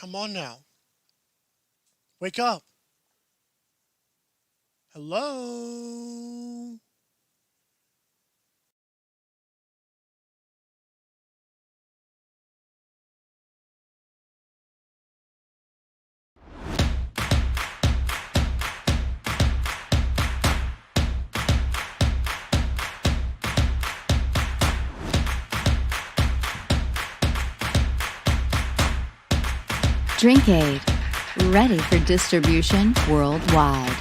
Come on now. Wake up. Hello. DrinkAid, ready for distribution worldwide.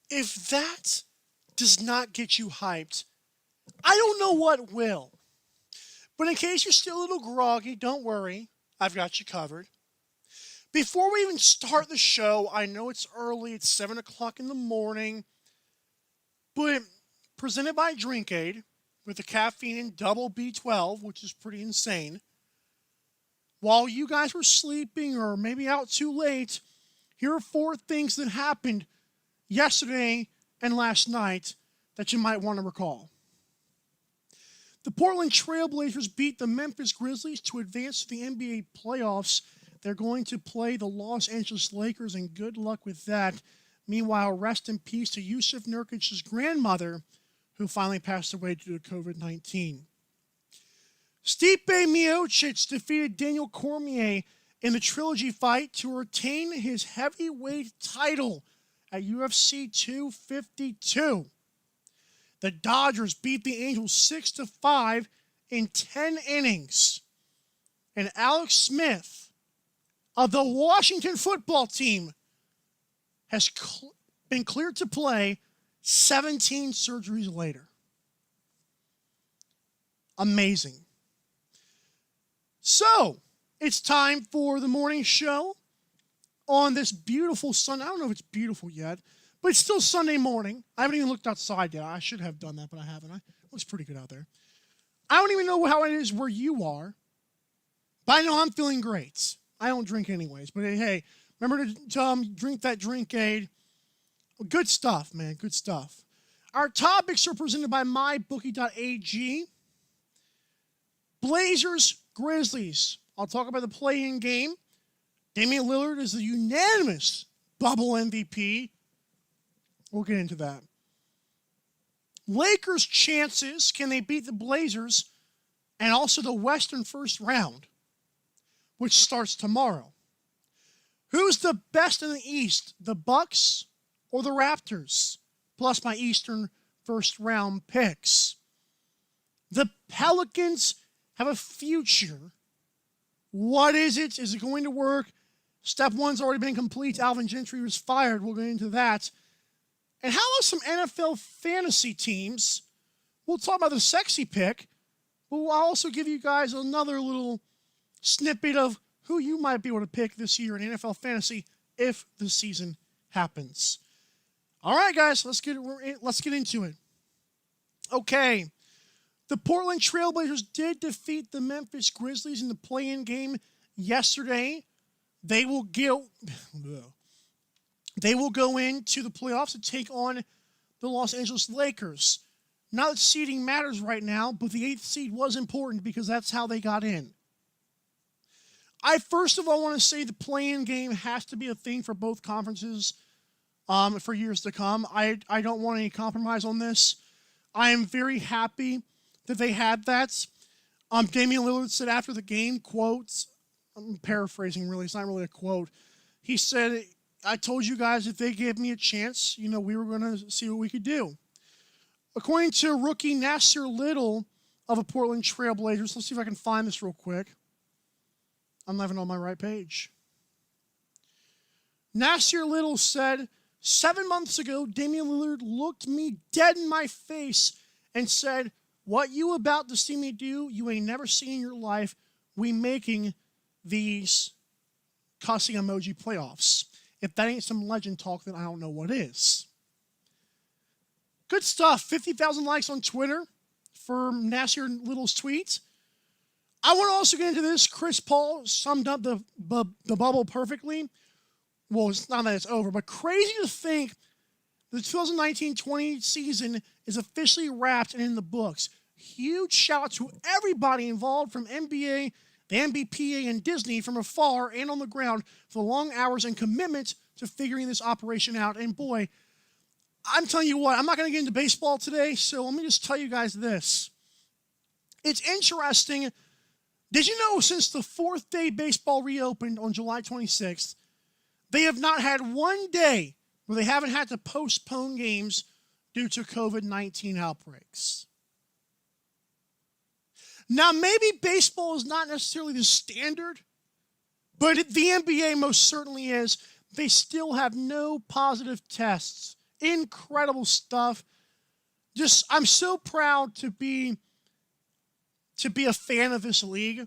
If that does not get you hyped, I don't know what will. But in case you're still a little groggy, don't worry. I've got you covered. Before we even start the show, I know it's early, it's 7 o'clock in the morning, but presented by DrinkAid with the caffeine and double B12, which is pretty insane. While you guys were sleeping or maybe out too late, here are 4 things that happened yesterday and last night that you might want to recall. The Portland Trailblazers beat the Memphis Grizzlies to advance to the NBA playoffs. They're going to play the Los Angeles Lakers, and good luck with that. Meanwhile, rest in peace to Yusuf Nurkic's grandmother, who finally passed away due to COVID-19. Stipe Miocic defeated Daniel Cormier in the trilogy fight to retain his heavyweight title at UFC 252. The Dodgers beat the Angels 6-5 in 10 innings. And Alex Smith of the Washington football team has been cleared to play 17 surgeries later. Amazing. So, it's time for the morning show on this beautiful Sunday. I don't know if it's beautiful yet, but it's still Sunday morning. I haven't even looked outside yet. I should have done that, but I haven't. It looks pretty good out there. I don't even know how it is where you are, but I know I'm feeling great. I don't drink anyways, but hey, remember to drink that DrinkAid. Good stuff, man. Good stuff. Our topics are presented by mybookie.ag. Blazers, Grizzlies. I'll talk about the play-in game. Damian Lillard is the unanimous bubble MVP. We'll get into that. Lakers' chances, can they beat the Blazers? And also the Western first round, which starts tomorrow. Who's the best in the East, the Bucks or the Raptors? Plus my Eastern first round picks. The Pelicans have a future. What is it? Is it going to work? Step one's already been complete. Alvin Gentry was fired. We'll get into that. And how about some NFL fantasy teams? We'll talk about the sexy pick, but we'll also give you guys another little snippet of who you might be able to pick this year in NFL fantasy if the season happens. All right, guys, let's get into it. Okay, the Portland Trailblazers did defeat the Memphis Grizzlies in the play-in game yesterday. They will go into the playoffs to take on the Los Angeles Lakers. Not that seeding matters right now, but the 8th seed was important because that's how they got in. I first of all want to say the play-in game has to be a thing for both conferences for years to come. I don't want any compromise on this. I am very happy that they had that. Damian Lillard said after the game, quotes, I'm paraphrasing really, it's not really a quote. He said, I told you guys if they gave me a chance, we were going to see what we could do. According to rookie Nasir Little of the Portland Trailblazers, let's see if I can find this real quick. I'm not even on my right page. Nasir Little said, 7 months ago, Damian Lillard looked me dead in my face and said, what you about to see me do, you ain't never seen in your life. We making these cussing emoji playoffs. If that ain't some legend talk, then I don't know what is. Good stuff. 50,000 likes on Twitter for Nasir Little's tweet. I want to also get into this. Chris Paul summed up the bubble perfectly. Well, it's not that it's over, but crazy to think The 2019-20 season is officially wrapped and in the books. Huge shout out to everybody involved from NBA, the NBPA, and Disney from afar and on the ground for the long hours and commitment to figuring this operation out. And boy, I'm telling you what, I'm not going to get into baseball today, so let me just tell you guys this. It's interesting. Did you know since the fourth day baseball reopened on July 26th, they have not had one day where they haven't had to postpone games due to COVID-19 outbreaks. Now, maybe baseball is not necessarily the standard, but the NBA most certainly is. They still have no positive tests. Incredible stuff. Just, I'm so proud to be a fan of this league.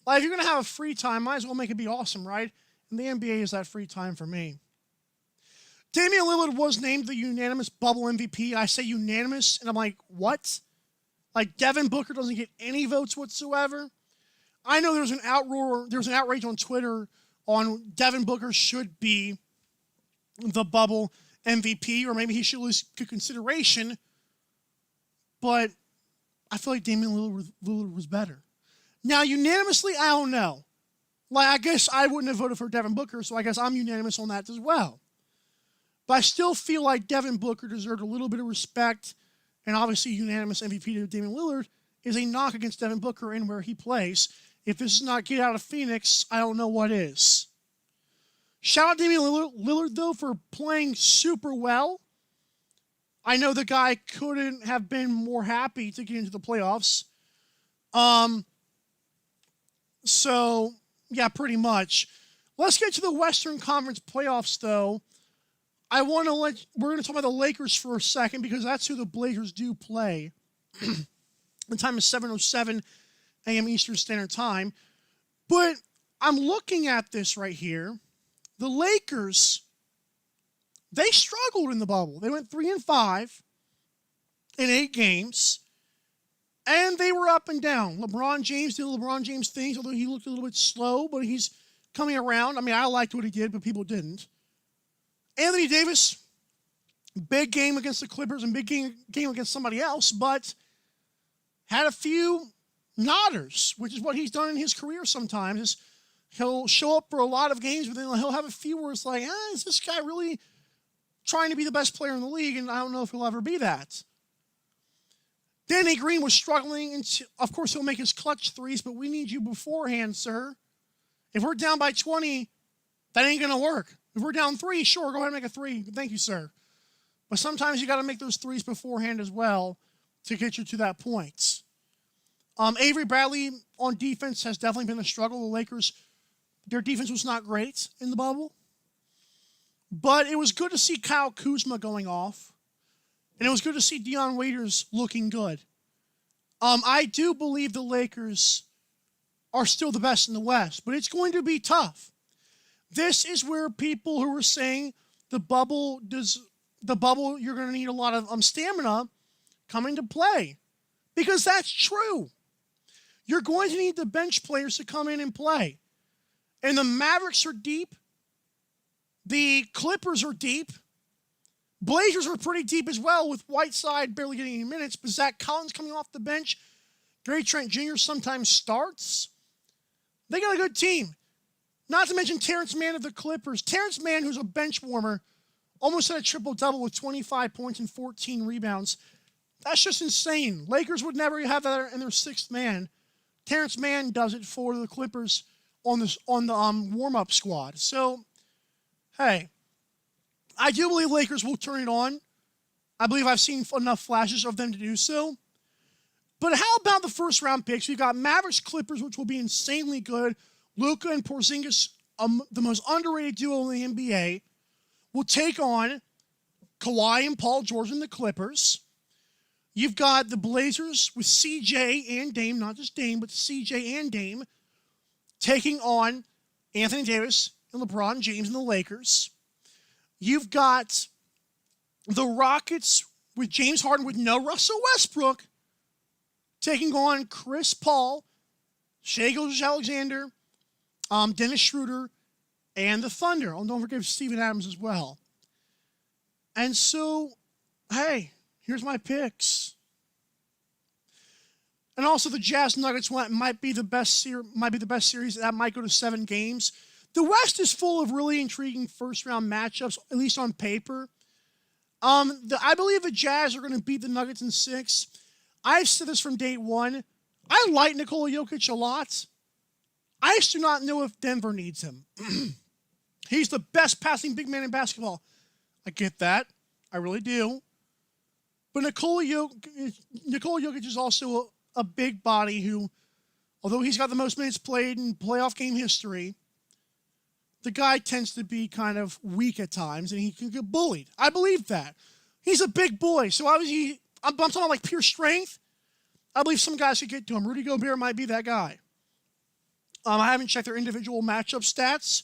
Like, if you're going to have a free time, might as well make it be awesome, right? And the NBA is that free time for me. Damian Lillard was named the unanimous bubble MVP. I say unanimous, and I'm like, what? Like, Devin Booker doesn't get any votes whatsoever. I know there's an outrage on Twitter on Devin Booker should be the bubble MVP, or maybe he should lose consideration. But I feel like Damian Lillard was better. Now, unanimously, I don't know. Like, I guess I wouldn't have voted for Devin Booker, so I guess I'm unanimous on that as well. But I still feel like Devin Booker deserved a little bit of respect. And obviously, unanimous MVP to Damian Lillard is a knock against Devin Booker and where he plays. If this is not get out of Phoenix, I don't know what is. Shout out Damian Lillard, though, for playing super well. I know the guy couldn't have been more happy to get into the playoffs. So, yeah, pretty much. Let's get to the Western Conference playoffs, though. We're going to talk about the Lakers for a second because that's who the Blazers do play. The time is 7:07 a.m. Eastern Standard Time. But I'm looking at this right here. The Lakers, they struggled in the bubble. They went 3-5 in 8 games. And they were up and down. LeBron James did LeBron James things, although he looked a little bit slow, but he's coming around. I mean, I liked what he did, but people didn't. Anthony Davis, big game against the Clippers and big game against somebody else, but had a few nodders, which is what he's done in his career sometimes. Is he'll show up for a lot of games, but then he'll have a few where it's like, is this guy really trying to be the best player in the league? And I don't know if he'll ever be that. Danny Green was struggling, and of course he'll make his clutch threes, but we need you beforehand, sir. If we're down by 20, that ain't going to work. If we're down 3, sure, go ahead and make a 3. Thank you, sir. But sometimes you got to make those threes beforehand as well to get you to that point. Avery Bradley on defense has definitely been a struggle. The Lakers, their defense was not great in the bubble. But it was good to see Kyle Kuzma going off. And it was good to see Dion Waiters looking good. I do believe the Lakers are still the best in the West, but it's going to be tough. This is where people who were saying the bubble, you're going to need a lot of stamina come into play. Because that's true. You're going to need the bench players to come in and play. And the Mavericks are deep. The Clippers are deep. Blazers are pretty deep as well, with Whiteside barely getting any minutes, but Zach Collins coming off the bench. Gary Trent Jr. sometimes starts. They got a good team. Not to mention Terrence Mann of the Clippers. Terrence Mann, who's a bench warmer, almost had a triple-double with 25 points and 14 rebounds. That's just insane. Lakers would never have that in their sixth man. Terrence Mann does it for the Clippers on the warm-up squad. So, hey, I do believe Lakers will turn it on. I believe I've seen enough flashes of them to do so. But how about the first-round picks? We've got Mavericks Clippers, which will be insanely good. Luka and Porzingis, the most underrated duo in the NBA, will take on Kawhi and Paul George and the Clippers. You've got the Blazers with CJ and Dame, not just Dame, but CJ and Dame, taking on Anthony Davis and LeBron James and the Lakers. You've got the Rockets with James Harden with no Russell Westbrook taking on Chris Paul, Shai Gilgeous-Alexander, Dennis Schroeder, and the Thunder. Oh, don't forget Steven Adams as well. And so, hey, here's my picks. And also, the Jazz Nuggets one might be the best series that might go to 7 games. The West is full of really intriguing first-round matchups, at least on paper. I believe the Jazz are going to beat the Nuggets in 6. I've said this from day one. I like Nikola Jokic a lot. I just do not know if Denver needs him. He's the best passing big man in basketball. I get that. I really do. But Nikola Jokic is also a big body who, although he's got the most minutes played in playoff game history, the guy tends to be kind of weak at times, and he can get bullied. I believe that. He's a big boy, so obviously, I'm talking about like pure strength. I believe some guys could get to him. Rudy Gobert might be that guy. I haven't checked their individual matchup stats,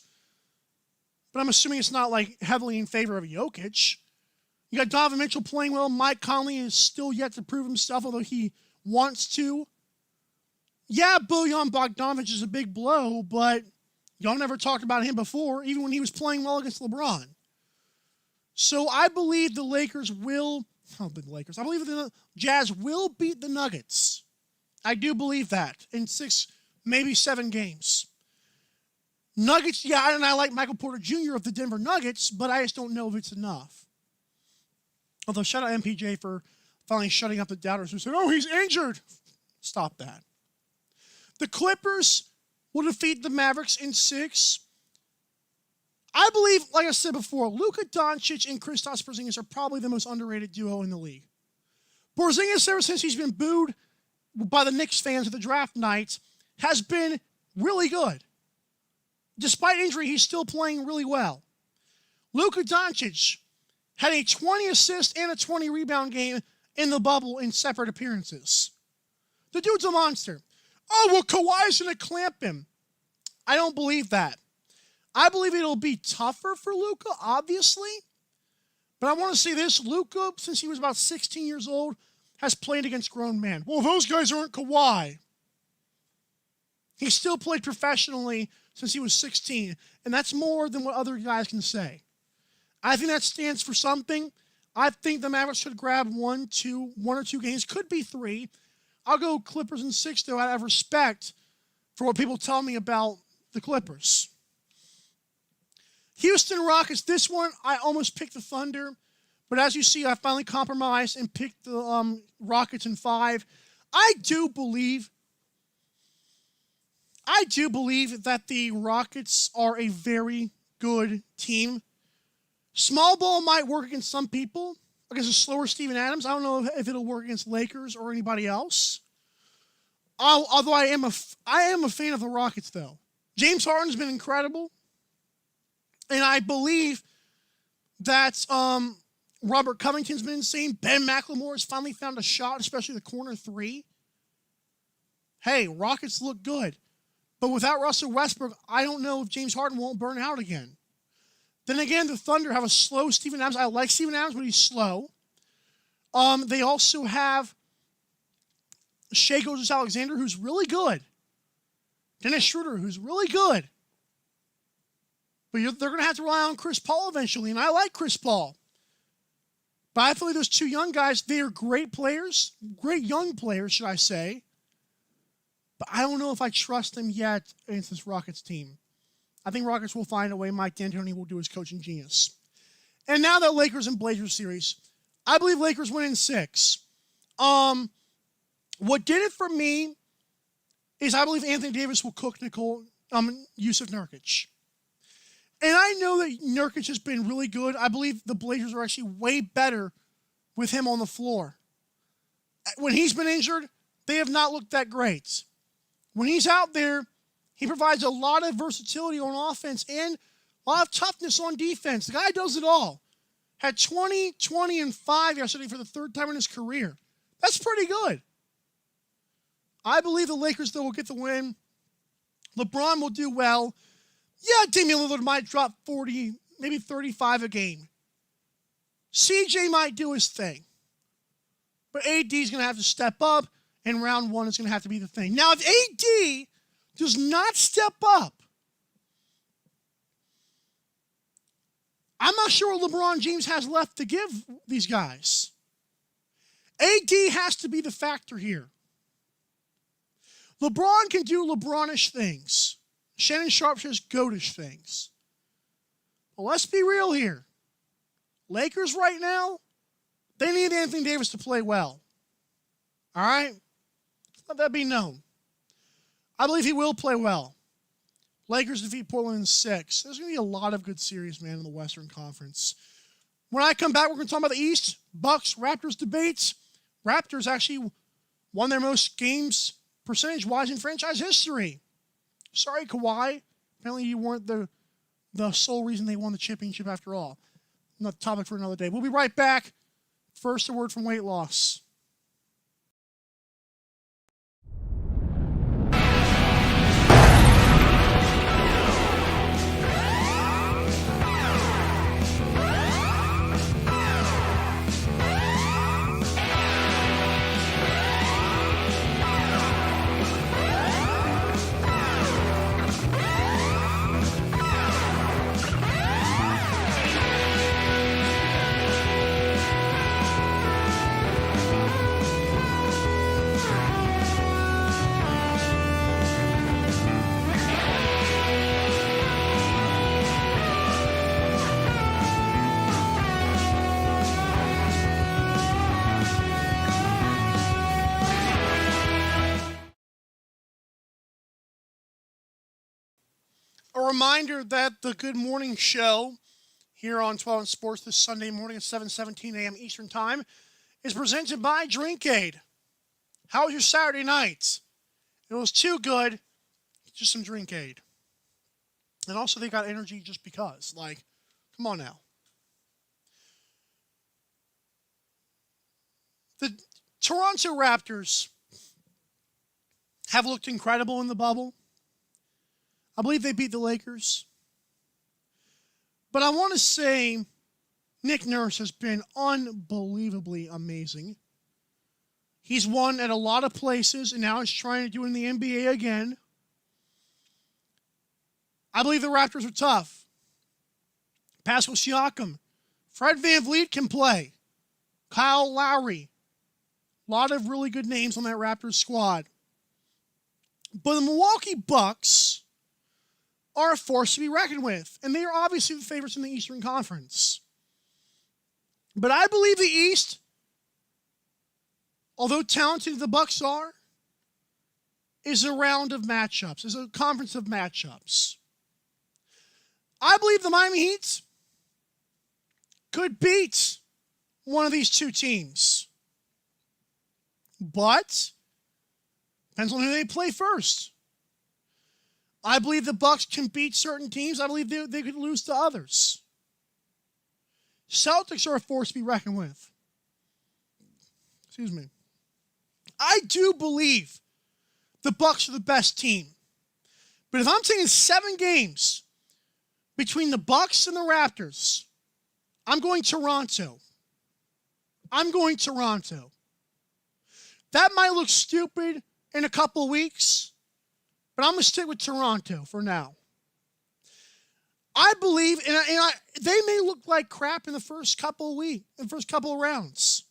but I'm assuming it's not like heavily in favor of Jokic. You got Donovan Mitchell playing well. Mike Conley is still yet to prove himself, although he wants to. Yeah, Bojan Bogdanovic is a big blow, but y'all never talked about him before, even when he was playing well against LeBron. So I believe the Lakers will, I believe the Jazz will beat the Nuggets. I do believe that in 6, maybe 7 games. Nuggets, yeah, and I like Michael Porter Jr. of the Denver Nuggets, but I just don't know if it's enough. Although, shout out MPJ for finally shutting up the doubters who said, oh, he's injured. Stop that. The Clippers will defeat the Mavericks in 6. I believe, like I said before, Luka Doncic and Kristaps Porzingis are probably the most underrated duo in the league. Porzingis, ever since he's been booed by the Knicks fans at the draft night, has been really good. Despite injury, he's still playing really well. Luka Doncic had a 20 assist and a 20 rebound game in the bubble in separate appearances. The dude's a monster. Oh, well, Kawhi's going to clamp him. I don't believe that. I believe it'll be tougher for Luka, obviously. But I want to see this. Luka, since he was about 16 years old, has played against grown men. Well, those guys aren't Kawhi. He still played professionally since he was 16, and that's more than what other guys can say. I think that stands for something. I think the Mavericks should grab 1 or 2 games. Could be 3. I'll go Clippers in 6, though, out of respect for what people tell me about the Clippers. Houston Rockets, this one, I almost picked the Thunder. But as you see, I finally compromised and picked the Rockets in 5. I do believe that the Rockets are a very good team. Small ball might work against some people, against a slower Steven Adams. I don't know if it'll work against Lakers or anybody else. Although I am a fan of the Rockets, though. James Harden's been incredible. And I believe that Robert Covington's been insane. Ben McLemore has finally found a shot, especially the corner 3. Hey, Rockets look good. But without Russell Westbrook, I don't know if James Harden won't burn out again. Then again, the Thunder have a slow Steven Adams. I like Steven Adams, but he's slow. They also have Shai Gilgeous-Alexander, who's really good. Dennis Schroeder, who's really good. But they're going to have to rely on Chris Paul eventually, and I like Chris Paul. But I feel like those 2 young guys, they are great players, great young players, should I say. But I don't know if I trust them yet against this Rockets team. I think Rockets will find a way. Mike D'Antoni will do his coaching genius. And now that Lakers and Blazers series, I believe Lakers win in 6. What did it for me is I believe Anthony Davis will cook Jusuf Nurkic. And I know that Nurkic has been really good. I believe the Blazers are actually way better with him on the floor. When he's been injured, they have not looked that great. When he's out there, he provides a lot of versatility on offense and a lot of toughness on defense. The guy does it all. Had 20, 20, and 5 yesterday for the 3rd time in his career. That's pretty good. I believe the Lakers, though, will get the win. LeBron will do well. Yeah, Damian Lillard might drop 40, maybe 35 a game. CJ might do his thing. But AD is going to have to step up, and round 1 is going to have to be the thing. Now, if AD does not step up, I'm not sure what LeBron James has left to give these guys. AD has to be the factor here. LeBron can do LeBronish things. Shannon Sharp says goatish things. But let's be real here. Lakers right now, they need Anthony Davis to play well. All right? Let that be known. I believe he will play well. Lakers defeat Portland in 6. There's going to be a lot of good series, man, in the Western Conference. When I come back, we're going to talk about the East. Bucks, Raptors debates. Raptors actually won their most games percentage-wise in franchise history. Sorry, Kawhi. Apparently you weren't the sole reason they won the championship after all. Not topic for another day. We'll be right back. First, a word from weight loss. A reminder that the Good Morning Show here on 12 on Sports this Sunday morning at 7:17 a.m. Eastern Time is presented by Drinkade. How was your Saturday night? It was too good. Just some Drinkade. And also they got energy just because. Like, come on now. The Toronto Raptors have looked incredible in the bubble. I believe they beat the Lakers. But I want to say Nick Nurse has been unbelievably amazing. He's won at a lot of places, and now he's trying to do it in the NBA again. I believe the Raptors are tough. Pascal Siakam. Fred VanVleet can play. Kyle Lowry. A lot of really good names on that Raptors squad. But the Milwaukee Bucks are a force to be reckoned with. And they are obviously the favorites in the Eastern Conference. But I believe the East, although talented the Bucks are, is a round of matchups, is a conference of matchups. I believe the Miami Heat could beat one of these two teams. But depends on who they play first. I believe the Bucks can beat certain teams. I believe they could lose to others. Celtics are a force to be reckoned with. Excuse me. I do believe the Bucks are the best team. But if I'm taking 7 games between the Bucks and the Raptors, I'm going Toronto. I'm going Toronto. That might look stupid in a couple weeks, but I'm going to stick with Toronto for now. I believe, they may look like crap in the first couple of rounds.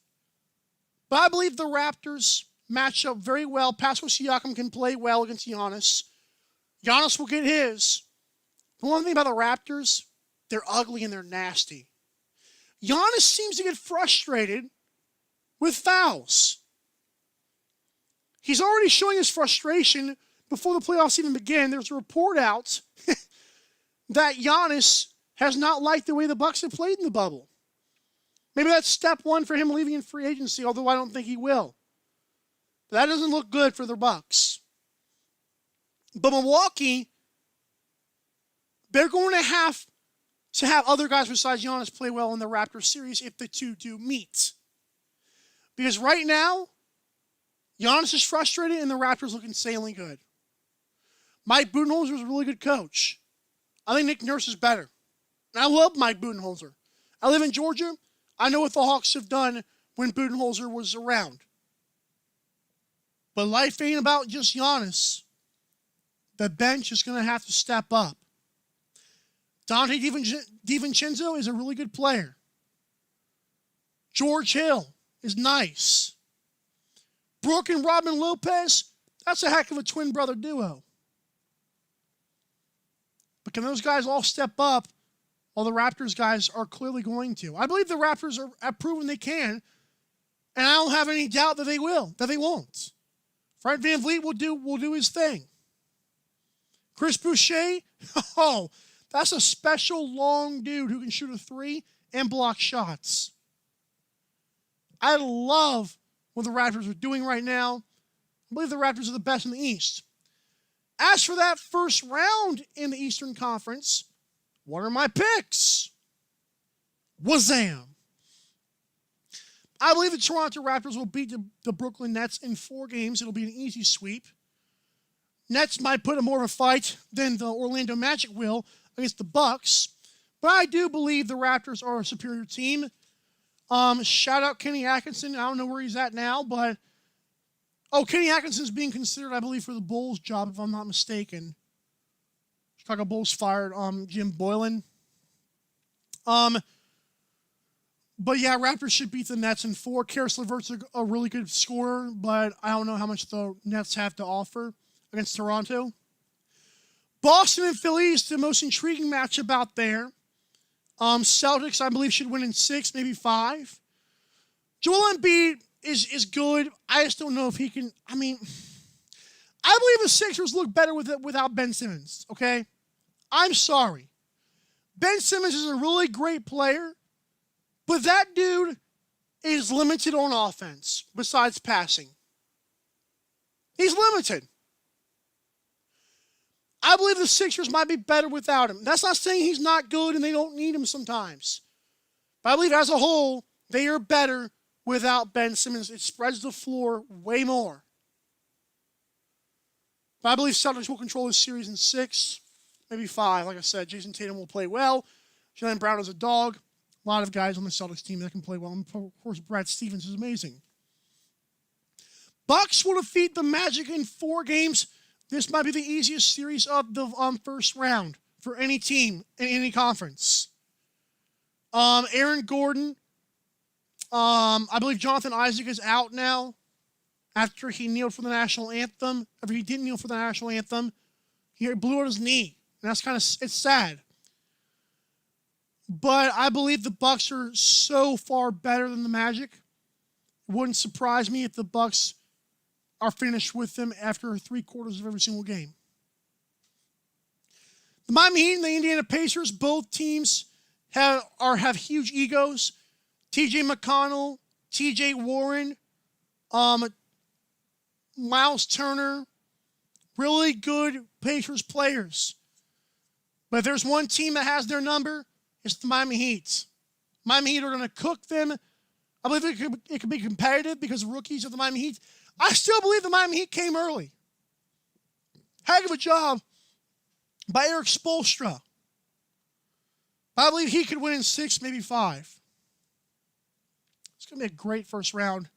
But I believe the Raptors match up very well. Pascal Siakam can play well against Giannis. Giannis will get his. The one thing about the Raptors, they're ugly and they're nasty. Giannis seems to get frustrated with fouls. He's already showing his frustration before the playoffs even begin. There's a report out that Giannis has not liked the way the Bucks have played in the bubble. Maybe that's step one for him leaving in free agency, although I don't think he will. But that doesn't look good for the Bucks. But Milwaukee, they're going to have other guys besides Giannis play well in the Raptors series if the two do meet. Because right now, Giannis is frustrated and the Raptors look insanely good. Mike Budenholzer is a really good coach. I think Nick Nurse is better. And I love Mike Budenholzer. I live in Georgia. I know what the Hawks have done when Budenholzer was around. But life ain't about just Giannis. The bench is going to have to step up. Dante DiVincenzo is a really good player. George Hill is nice. Brooke and Robin Lopez, that's a heck of a twin brother duo. But can those guys all step up? Well, the Raptors guys are clearly going to. I believe the Raptors have proven they can, and I don't have any doubt that they will, that they won't. Fred VanVleet will do his thing. Chris Boucher, oh, that's a special long dude who can shoot a three and block shots. I love what the Raptors are doing right now. I believe the Raptors are the best in the East. As for that first round in the Eastern Conference, what are my picks? Wazam! I believe the Toronto Raptors will beat the Brooklyn Nets in 4 games. It'll be an easy sweep. Nets might put up more of a fight than the Orlando Magic will against the Bucks, but I do believe the Raptors are a superior team. Shout out Kenny Atkinson. I don't know where he's at now, but Kenny Atkinson's being considered, I believe, for the Bulls job, if I'm not mistaken. Chicago Bulls fired Jim Boylan. But yeah, Raptors should beat the Nets in 4. Karis LeVert's a really good scorer, but I don't know how much the Nets have to offer against Toronto. Boston and Philly is the most intriguing matchup out there. Celtics, I believe, should win in 6, maybe 5. Joel Embiid is good. I just don't know if he can. I believe the Sixers look better without Ben Simmons, okay? I'm sorry. Ben Simmons is a really great player, but that dude is limited on offense besides passing. He's limited. I believe the Sixers might be better without him. That's not saying he's not good and they don't need him sometimes. But I believe as a whole, they are better without Ben Simmons. It spreads the floor way more. But I believe Celtics will control this series in 6, maybe 5. Like I said, Jason Tatum will play well. Jaylen Brown is a dog. A lot of guys on the Celtics team that can play well. And of course, Brad Stevens is amazing. Bucks will defeat the Magic in 4 games. This might be the easiest series of the first round for any team in any conference. Aaron Gordon. I believe Jonathan Isaac is out now after he kneeled for the national anthem. After he didn't kneel for the national anthem, he blew out his knee. And that's it's sad. But I believe the Bucks are so far better than the Magic. It wouldn't surprise me if the Bucks are finished with them after 3/4 of every single game. The Miami Heat and the Indiana Pacers, both teams have huge egos. T.J. McConnell, T.J. Warren, Miles Turner, really good Pacers players. But if there's one team that has their number, it's the Miami Heat. Miami Heat are going to cook them. I believe it could be competitive because the rookies of the Miami Heat. I still believe the Miami Heat came early. Heck of a job by Eric Spoelstra. I believe he could win in 6, maybe 5. It's going to be a great first round.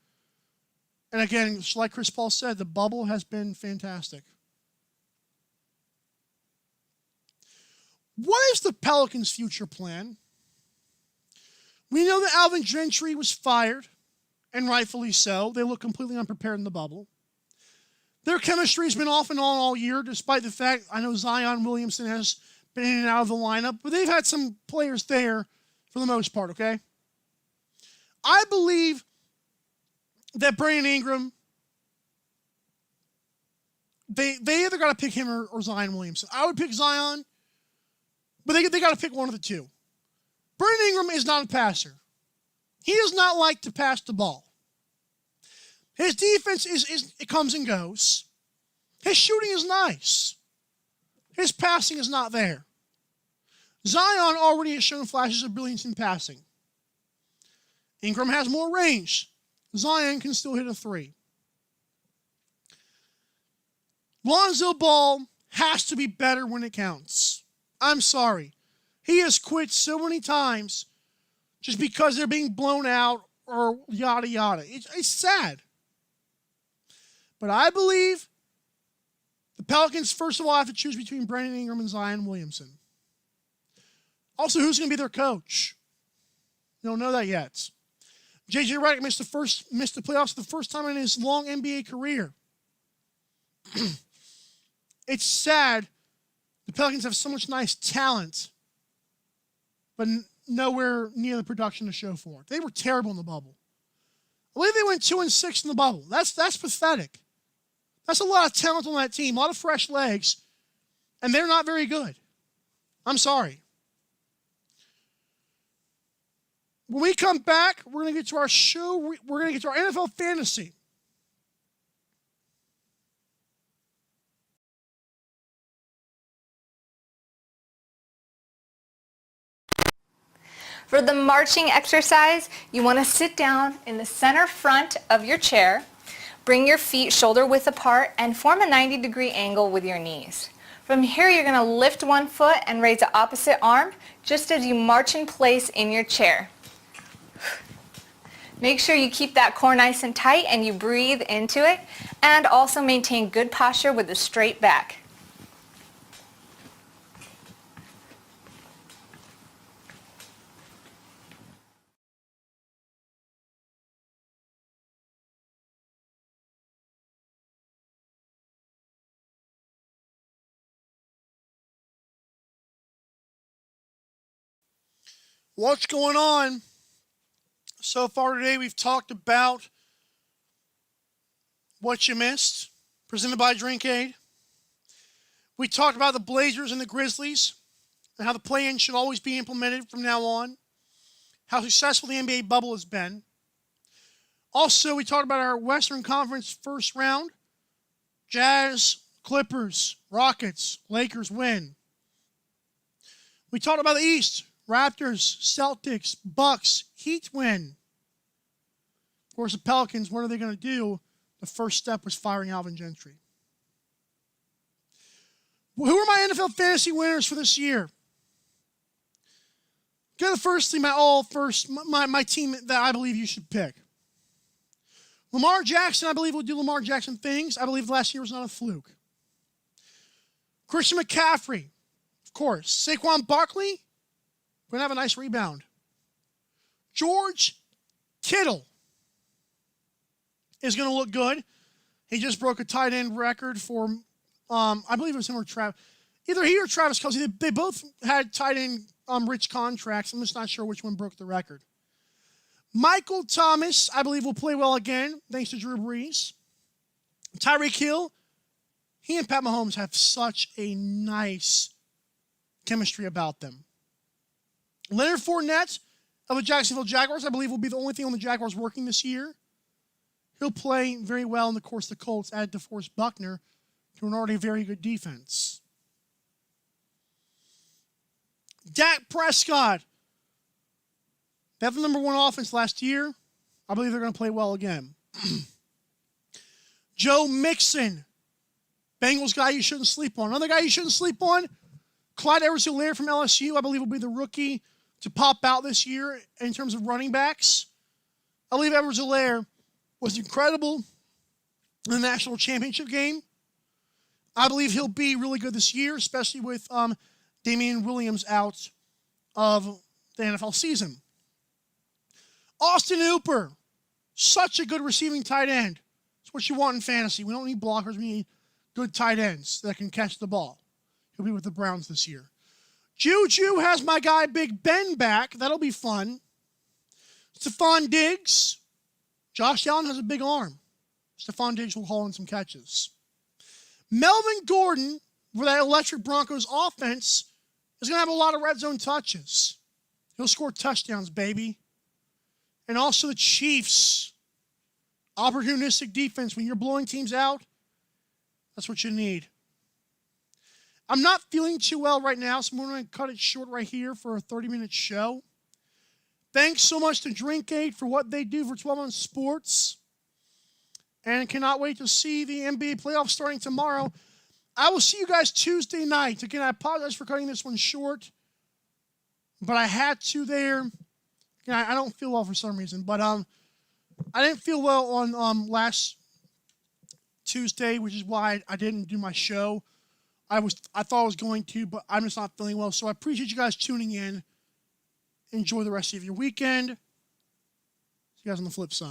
And again, like Chris Paul said, the bubble has been fantastic. What is the Pelicans' future plan? We know that Alvin Gentry was fired, and rightfully so. They look completely unprepared in the bubble. Their chemistry has been off and on all year, despite the fact I know Zion Williamson has been in and out of the lineup, but they've had some players there for the most part, okay? I believe that Brandon Ingram, they either got to pick him or Zion Williamson. I would pick Zion, but they got to pick one of the two. Brandon Ingram is not a passer. He does not like to pass the ball. His defense it comes and goes. His shooting is nice. His passing is not there. Zion already has shown flashes of brilliance in passing. Ingram has more range. Zion can still hit a 3. Lonzo Ball has to be better when it counts. I'm sorry. He has quit so many times just because they're being blown out or yada yada. It's sad. But I believe the Pelicans, first of all, have to choose between Brandon Ingram and Zion Williamson. Also, who's going to be their coach? We don't know that yet. J.J. Redick missed the playoffs for the first time in his long NBA career. It's sad. The Pelicans have so much nice talent, but nowhere near the production to show for it. They were terrible in the bubble. I believe they went 2-6 in the bubble. That's pathetic. That's a lot of talent on that team, a lot of fresh legs, and they're not very good. I'm sorry. When we come back, we're going to get to our show. We're going to get to our NFL fantasy. For the marching exercise, you want to sit down in the center front of your chair, bring your feet shoulder width apart, and form a 90-degree angle with your knees. From here, you're going to lift one foot and raise the opposite arm, just as you march in place in your chair. Make sure you keep that core nice and tight and you breathe into it, and also maintain good posture with a straight back. What's going on? So far today, we've talked about what you missed, presented by Drinkade. We talked about the Blazers and the Grizzlies and how the play-in should always be implemented from now on, how successful the NBA bubble has been. Also, we talked about our Western Conference first round. Jazz, Clippers, Rockets, Lakers win. We talked about the East. Raptors, Celtics, Bucks, Heat win. Of course, the Pelicans, what are they going to do? The first step was firing Alvin Gentry. Well, who are my NFL fantasy winners for this year? Go to the first team, my team that I believe you should pick. Lamar Jackson, I believe, will do Lamar Jackson things. I believe last year was not a fluke. Christian McCaffrey, of course. Saquon Barkley, going to have a nice rebound. George Kittle is going to look good. He just broke a tight end record for, I believe it was him or Travis. Either he or Travis Kelce. They both had tight end rich contracts. I'm just not sure which one broke the record. Michael Thomas, I believe, will play well again, thanks to Drew Brees. Tyreek Hill, he and Pat Mahomes have such a nice chemistry about them. Leonard Fournette of the Jacksonville Jaguars, I believe, will be the only thing on the Jaguars working this year. He'll play very well, and of course, the Colts added DeForest Buckner to an already very good defense. Dak Prescott. They have the number one offense last year. I believe they're going to play well again. Joe Mixon. Bengals guy you shouldn't sleep on. Another guy you shouldn't sleep on, Clyde Edwards-Helaire from LSU, I believe will be the rookie to pop out this year in terms of running backs. I believe Edwards-Helaire was incredible in the national championship game. I believe he'll be really good this year, especially with Damian Williams out of the NFL season. Austin Hooper, such a good receiving tight end. It's what you want in fantasy. We don't need blockers. We need good tight ends that can catch the ball. He'll be with the Browns this year. Juju has my guy Big Ben back. That'll be fun. Stephon Diggs. Josh Allen has a big arm. Stephon Diggs will haul in some catches. Melvin Gordon, for that electric Broncos offense, is going to have a lot of red zone touches. He'll score touchdowns, baby. And also the Chiefs. Opportunistic defense. When you're blowing teams out, that's what you need. I'm not feeling too well right now, so I'm going to cut it short right here for a 30-minute show. Thanks so much to Drinkade for what they do for 12 on Sports. And cannot wait to see the NBA playoffs starting tomorrow. I will see you guys Tuesday night. Again, I apologize for cutting this one short, but I had to there. I don't feel well for some reason, but I didn't feel well on last Tuesday, which is why I didn't do my show I thought I was going to, but I'm just not feeling well. So I appreciate you guys tuning in. Enjoy the rest of your weekend. See you guys on the flip side.